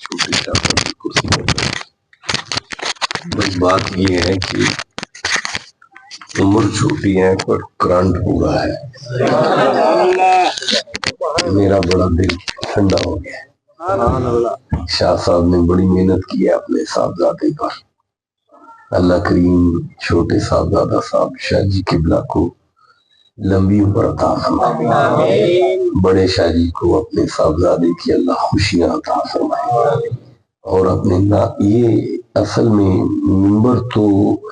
چھوٹی چادر کی کرسی پر بیٹھ۔ بس بات یہ ہے کہ عمر چھوٹی ہے پر کرنٹ پورا ہے۔ میرا بڑا دل ٹھنڈا ہو گیا۔ شاہ صاحب نے بڑی محنت کی ہے اپنے صاحبزادے پر۔ اللہ کریم چھوٹے صاحبزادہ صاحب شاہ جی قبلہ کو لمبی عمر عطا فرمائے، بڑے شاہ جی کو اپنے صاحبزادے کی اللہ خوشیاں عطا فرمائے۔ اور اپنے یہ اصل میں منبر تو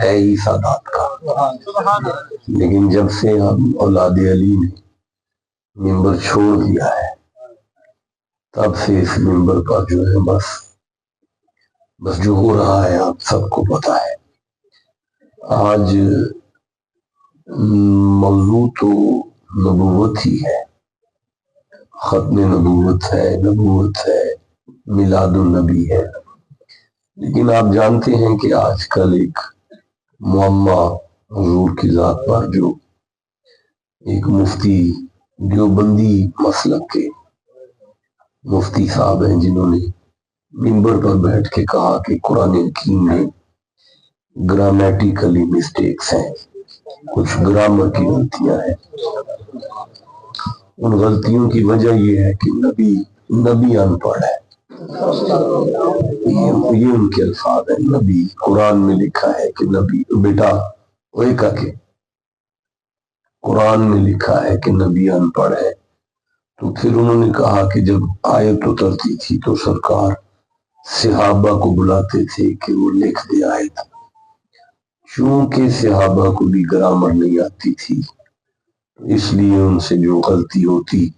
ہے ہی سادات کا، لیکن جب سے ہم اولاد علی نے منبر چھوڑ دیا ہے تب سے اس منبر پر جو ہے بس جو ہو رہا ہے آپ سب کو پتا ہے۔ آج موضوع تو نبوت ہی ہے، ختم نبوت ہے میلاد النبی ہے، لیکن آپ جانتے ہیں کہ آج کل ایک معمہ حضور کی ذات پر جو ایک مفتی دیوبندی مسلک کے مفتی صاحب ہیں جنہوں نے منبر پر بیٹھ کے کہا کہ قرآن حکیم میں گرامیٹیکلی مسٹیکس ہیں، کچھ گرامر کی غلطیاں ہیں۔ ان غلطیوں کی وجہ یہ ہے کہ نبی ان پڑھ ہے، یہ ان کے الفاظ ہیں۔ نبی قرآن میں لکھا ہے کہ نبی بیٹا وہی کا کہ قرآن میں لکھا ہے کہ نبی ان پڑھ ہے۔ تو پھر انہوں نے کہا کہ جب آیت اترتی تھی تو سرکار صحابہ کو بلاتے تھے کہ وہ لکھ دے آیت، چونکہ صحابہ کو بھی گرامر نہیں آتی تھی اس لیے ان سے جو غلطی ہوتی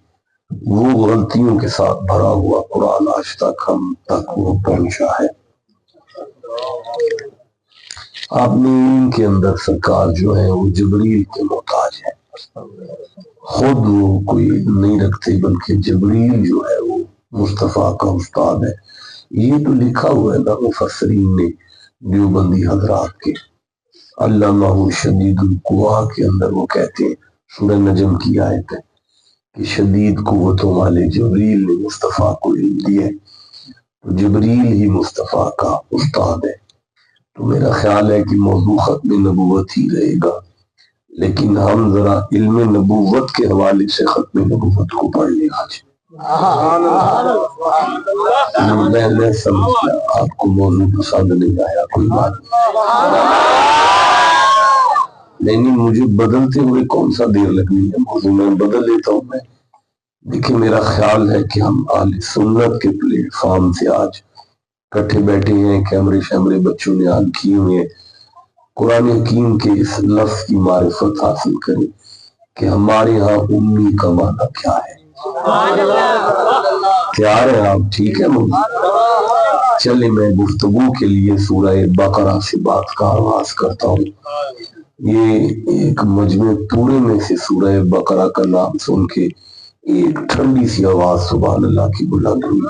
وہ غلطیوں کے ساتھ بھرا ہوا قرآن آج تک ہم تک وہ پہنچا ہے۔ آپ نے ان کے اندر سرکار جو ہے وہ جبریل کے محتاج ہے، خود وہ کوئی نہیں رکھتے بلکہ جبریل جو ہے وہ مصطفیٰ کا استاد ہے۔ یہ تو لکھا ہوا ہے نا مفسرین نے دیوبندی حضرات کے، علامہ شدید القوا کے اندر وہ کہتے ہیں، سورہ نجم کی آیت ہے کہ شدید قوتوں والے جبریل نے مصطفیٰ کو علم دیا، تو جبریل ہی مصطفیٰ کا استاد ہے۔ تو میرا خیال ہے کہ موضوع ختم نبوت ہی رہے گا، لیکن ہم ذرا علم نبوت کے حوالے سے ختم نبوت کو پڑھ لیں آج۔ میں سمجھتا آپ کو موضوع پسند نہیں آیا، کوئی بات نہیں، مجھے بدلتے ہوئے کون سا دیر لگنی ہے، موضوع میں بدل لیتا ہوں میں۔ دیکھیں میرا خیال ہے کہ ہم اہل سنت کے پلیٹ فارم سے آج کٹھے بیٹھے ہیں، کیمرے شیمرے بچوں نے آن کیے ہوئے ہیں، قرآن حکیم کے اس لفظ کی معرفت حاصل کریں کہ ہمارے ہاں امی کا معنی کیا ہے۔ تیار ہیں آپ؟ ٹھیک ہے مجھے چلے میں گفتگو کے لیے سورہ بقرہ سے بات کا آغاز کرتا ہوں۔ یہ ایک مجمع پورے میں سے سورہ بقرہ کا نام سن کے ایک ٹھنڈی سی آواز سبحان اللہ کی بلند ہوئی۔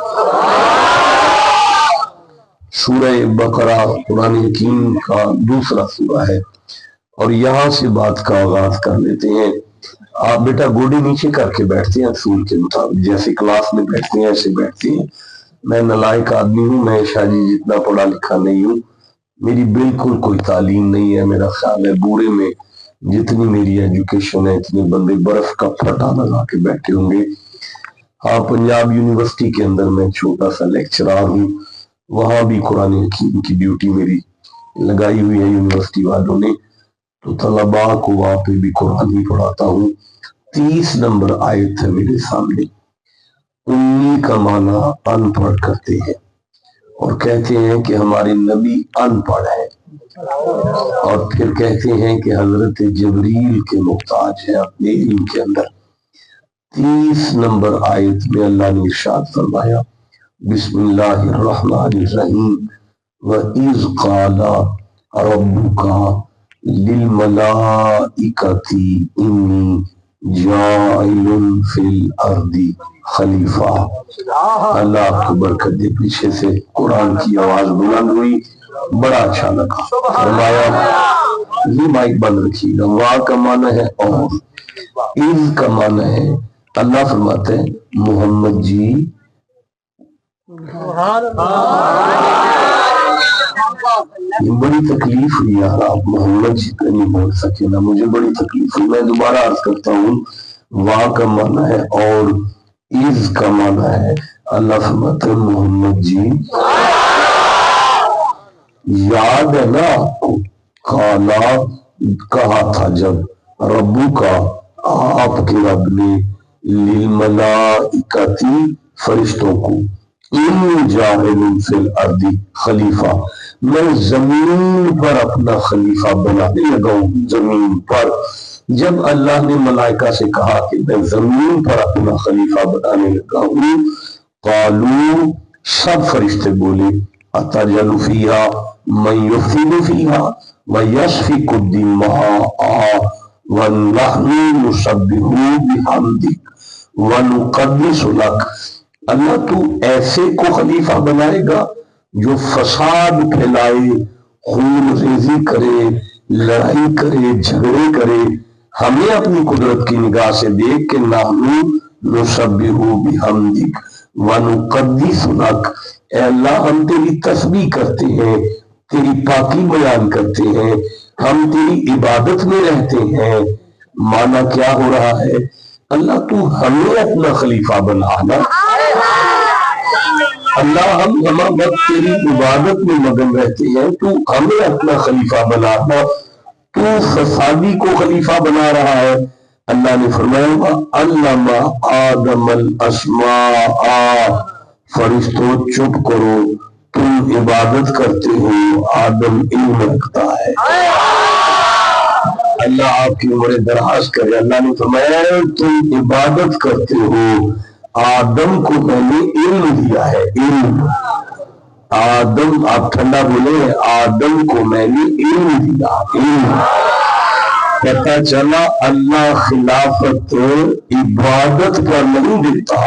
سورہ بقرہ قرآن حکیم کا دوسرا سورہ ہے اور یہاں سے بات کا آغاز کر لیتے ہیں۔ آپ بیٹا گوڈی نیچے کر کے بیٹھتے ہیں اصول کے مطابق، جیسے کلاس میں بیٹھتے ہیں ایسے بیٹھتے ہیں۔ میں نالائق آدمی ہوں، میں شاہ جی جتنا پڑھا لکھا نہیں ہوں، میری بالکل کوئی تعلیم نہیں ہے۔ میرا خیال ہے بورے میں جتنی میری ایجوکیشن ہے اتنے بندے برف کا پھٹا لگا کے بیٹھے ہوں گے۔ ہاں پنجاب یونیورسٹی کے اندر میں چھوٹا سا لیکچرار ہوں، وہاں بھی قرآن حکیم کی ڈیوٹی میری لگائی ہوئی ہے یونیورسٹی والوں نے، تو طلباء کو وہاں پہ بھی قرآن ہی پڑھاتا ہوں۔ 30 نمبر آیت ہے میرے سامنے۔ امی کا معنی ان پڑھ کرتے ہیں اور کہتے ہیں کہ ہمارے نبی ان پڑھ ہے، اور پھر کہتے ہیں کہ حضرت جبریل کے محتاج ہے اپنے علم کے اندر۔ 30 نمبر آیت میں اللہ نے ارشاد فرمایا بسم اللہ الرحمن الرحیم وَإِذْ قَالَ رَبُّكَ لِلْمَلَائِكَةِ إِنِّي جَاعِلٌ فِي الْأَرْضِ خلیفہ۔ اللہ آپ کو برکت دے۔ پیچھے سے قرآن کی آواز بلند ہوئی، بڑا اچھا لگا۔ فرمایا یہ مائک بند رکھیے گا۔ وا کا معنی ہے اور، اذ کا معنی ہے اللہ فرماتے ہیں محمد جی بڑی تکلیف ہوئی یار، آپ محمد جی پہ نہیں بول سکے نا، مجھے بڑی تکلیف ہوئی. میں دوبارہ عرض کرتا ہوں، واہ کا معنی ہے اور عز کا معنی ہے. اللہ فرماتے ہیں محمد جی یاد ہے نا آپ کو، کالا کہا تھا جب ربو کا آپ کے رب نے للملائکتی فرشتوں کو، ان جاعل فی الارض خلیفہ، میں زمین پر اپنا خلیفہ بنانے لگا ہوں. زمین پر جب اللہ نے ملائکہ سے کہا کہ میں زمین پر اپنا خلیفہ بنانے لگا ہوں، قالو سب فرشتے بولے اتجعل فیہا من یفسد فیہا ویسفک الدماء ونحن نسبح بحمدک ونقدس لک. اللہ تو ایسے کو خلیفہ بنائے گا جو فساد پھیلائے، خون ریزی کرے، لڑائی کرے، جھگڑے کرے، ہمیں اپنی قدرت کی نگاہ سے دیکھ کے نحن نسبح بحمدک ونقدس لک، اے اللہ ہم تیری تسبیح کرتے ہیں، تیری پاکی بیان کرتے ہیں، ہم تیری عبادت میں رہتے ہیں. معنی کیا ہو رہا ہے؟ اللہ تو ہمیں اپنا خلیفہ بنانا، اللہ ہم وقت تیری عبادت میں مگن رہتے ہیں، تو ہمیں اپنا خلیفہ بنانا، تو فسادی کو خلیفہ بنا رہا ہے. اللہ نے فرمایا علم آدم الاسماء، فرشتوں چپ کرو، تم عبادت کرتے ہو، آدم علم رکھتا ہے. اللہ آپ کی عمر دراز کرے. اللہ نے فرمایا تم عبادت کرتے ہو، آدم کو میں نے علم دیا ہے. علم، آدم، آپ ٹھنڈا بولے، آدم کو میں نے علم دیا. علم پتہ چلا اللہ خلافت عبادت پر نہیں دیتا.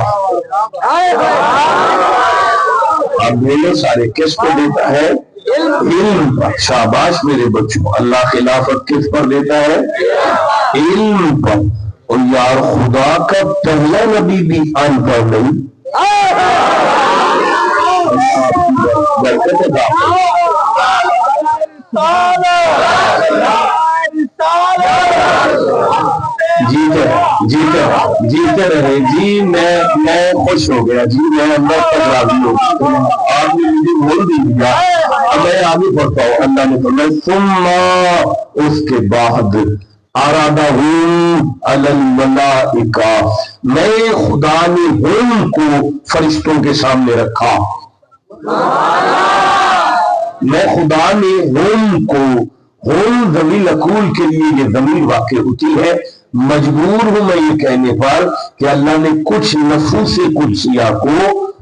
آپ بولے سارے کس کو دیتا ہے؟ علم پر. شاباش میرے بچوں، اللہ خلافت کس پر دیتا ہے؟ علم پر. اور یار خدا کا پہلا نبی بھی ان پڑھ نہیں. برکت ادا جیتے رہے جی. میں خوش ہو گیا جی، میں اندر تک راضی ہو گیا. آپ نے مجھے بول دیا، اب میں آگے بڑھتا ہوں. اللہ نے فرمایا ثم، اس کے بعد ارادہم علی الملائکہ، میں خدا نے ہم کو فرشتوں کے سامنے رکھا. میں خدا نے ہم کو، ہم ضمیر اقول کے لیے یہ ضمیر واقع ہوتی ہے. مجبور ہوں میں یہ کہنے پر کہ اللہ نے کچھ نفوس قدسیہ کو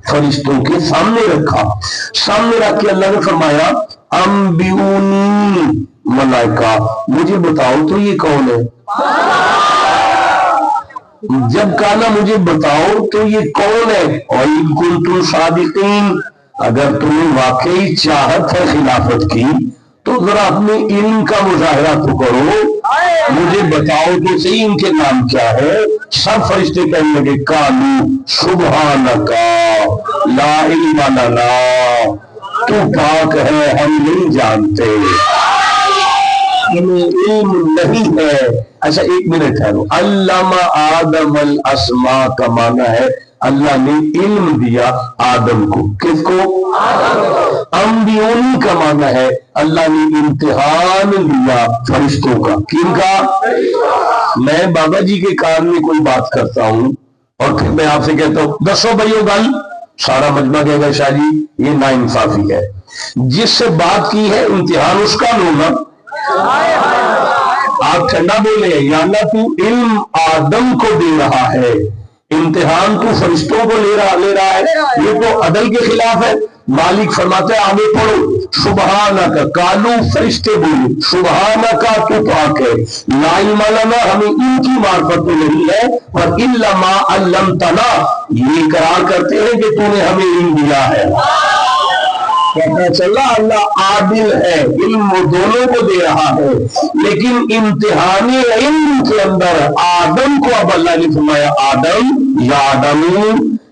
فرشتوں کے سامنے رکھا. سامنے رکھ کے اللہ نے فرمایا انبئونی، ملائکہ مجھے بتاؤ تو یہ کون ہے. جب کہا نا مجھے بتاؤ تو یہ کون ہے. وَإِن كُنتُمْ صَادِقِينَ، اگر تمہیں واقعی چاہت ہے خلافت کی تو ذرا اپنے علم کا مظاہرہ تو کرو، مجھے بتاؤ تو صحیح ان کے نام کیا ہے. سب فرشتے کہنے لگے قالوا سبحانک لا علم لنا، تو پاک ہے ہم نہیں جانتے، ہمیں علم نہیں ہے. اچھا ایک منٹ ہے، علم آدم الاسماء کا معنی ہے اللہ نے علم دیا آدم کو. کس کو؟ انبیونی کا معنی ہے اللہ نے امتحان لیا فرشتوں کا. کن کا؟ میں بابا جی کے کان میں کوئی بات کرتا ہوں اور پھر میں آپ سے کہتا ہوں دسو بھائیو گل، سارا مجمع کہے گا شاہ جی یہ ناانصافی ہے. جس سے بات کی ہے امتحان اس کا لو نا. آپ ٹھنڈا بولے یا اللہ تو علم آدم کو دے رہا ہے، امتحان تو فرشتوں کو لے رہا ہے، یہ تو عدل کے خلاف ہے. مالک فرماتا ہے آگے پڑھو سبحانک، قالو فرشتے بولے سبحانک تو پاک ہے، لا علم لنا ہمیں ان کی معرفت تو نہیں ہے، اور الا ما علمتنا یہ اقرار کرتے ہیں کہ تو نے ہمیں علم دیا ہے. پتہ چلا اللہ عادل ہے، علم دونوں کو دے رہا ہے، لیکن امتحان علم کے اندر آدم کو اب اللہ نے فرمایا آدم یا آدم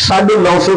950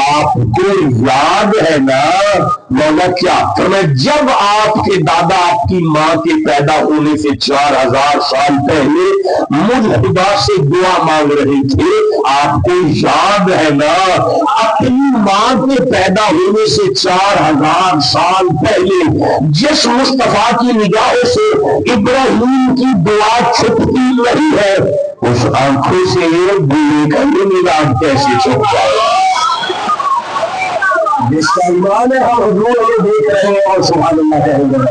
آپ کو یاد ہے نا مولا کیا فرمایا جب آپ کے دادا آپ کی ماں کے پیدا ہونے سے 4000 سال پہلے مجھ خدا سے دعا مانگ رہے تھے آپ کو یاد ہے نا اپنی ماں کے پیدا ہونے سے 4000 سال پہلے جس مصطفیٰ کی نگاہوں سے ابراہیم کی دعا چھپتی نہیں ہے اس آنکھوں سے ایک بوڑھے کا یہ نگاہ کیسے چھپ جائے جس کا ایمان ہے ہم حضور یہ دیکھ رہے ہیں اور سبحان اللہ کہیں گے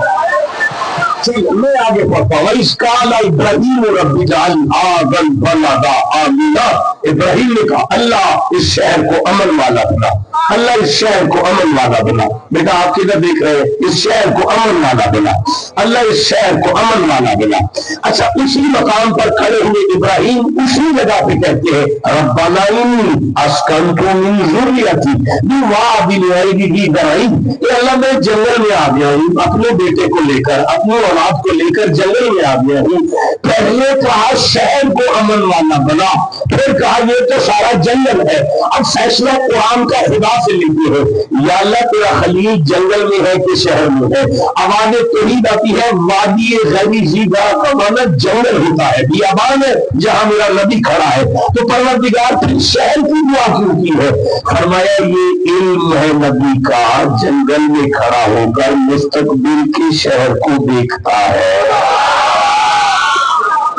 چلیے میں آگے پڑھتا ہوں اس قال ابراہیم رب اجعل هذا البلد آمنا ابراہیم نے کہا اللہ اس شہر کو امن والا بنا اللہ اس شہر کو امن والا بنا بیٹا آپ کدھر دیکھ رہے ہیں اس شہر کو امن والا بنا اللہ اس شہر کو امن والا بنا اچھا اسی مقام پر کھڑے ہوئے ابراہیم اسی جگہ پہ کہتے ہیں ربنا انی اسکنت من ذریتی بواد غیر بعید اے اللہ میں جنگل میں آ گیا ہوں اپنے بیٹے کو لے کر اپنے اولاد کو لے کر جنگل میں آ گیا ہوں پہلے کہا شہر کو امن والا بنا پھر کہا یہ تو سارا جنگل ہے اب فیصلہ قرآن کا خدا سے لیتے ہو یا اللہ تیرا خلیل جنگل میں ہے کہ شہر میں ہے آواز توحید آتی ہے وادی غیر ذی زرع کا معنی جنگل ہوتا ہے بیابان ہے جہاں میرا نبی کھڑا ہے تو پروردگار پھر شہر کی دعا کیوں کی ہے فرمایا یہ علم ہے نبی کا جنگل میں کھڑا ہو کر مستقبل کے شہر کو دیکھتا ہے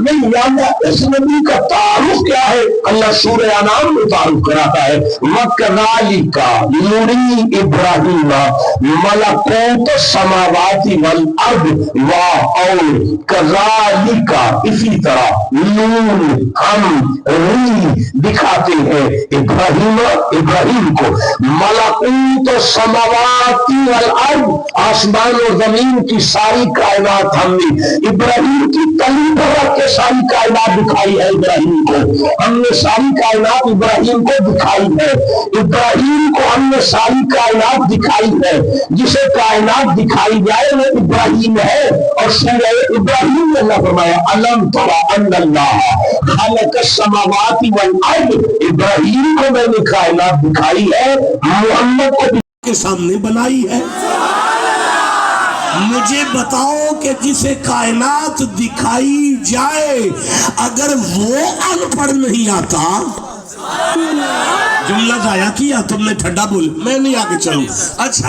نہیں یاد اس نبی کا تعارف کیا ہے اللہ سورہ انعام میں تعارف کراتا ہے وَكَذَلِكَ نُرِي إِبْرَاهِيمَ مَلَكُوتَ السَّمَاوَاتِ وَالْأَرْضِ اور كَذَلِكَ اسی طرح نور ہم دکھاتے ہیں ابراہیم کو ملکوت السماوات والارض آسمان و زمین کی ساری کائنات ہم نے ابراہیم کی تلی پر رکھ کے ساری کائنات دکھائی ہے ابراہیم کو ہم نے ساری کائنات ابراہیم کو دکھائی ہے ابراہیم کو ہم نے ساری کائنات دکھائی ہے جسے کائنات دکھائی جائے وہ ابراہیم ہے اور سورہ ابراہیم نے اللہ فرمایا الم تری ان اللہ خلق السماوات والارض ابراہیم کو میں نے کائنات دکھائی ہے محمد کو کے سامنے بنائی ہے مجھے بتاؤ کہ جسے کائنات دکھائی جائے اگر وہ ان پڑھ نہیں آتا جملہ ضائع کیا تم نے ٹھنڈا بول میں نہیں آگے چلوں اچھا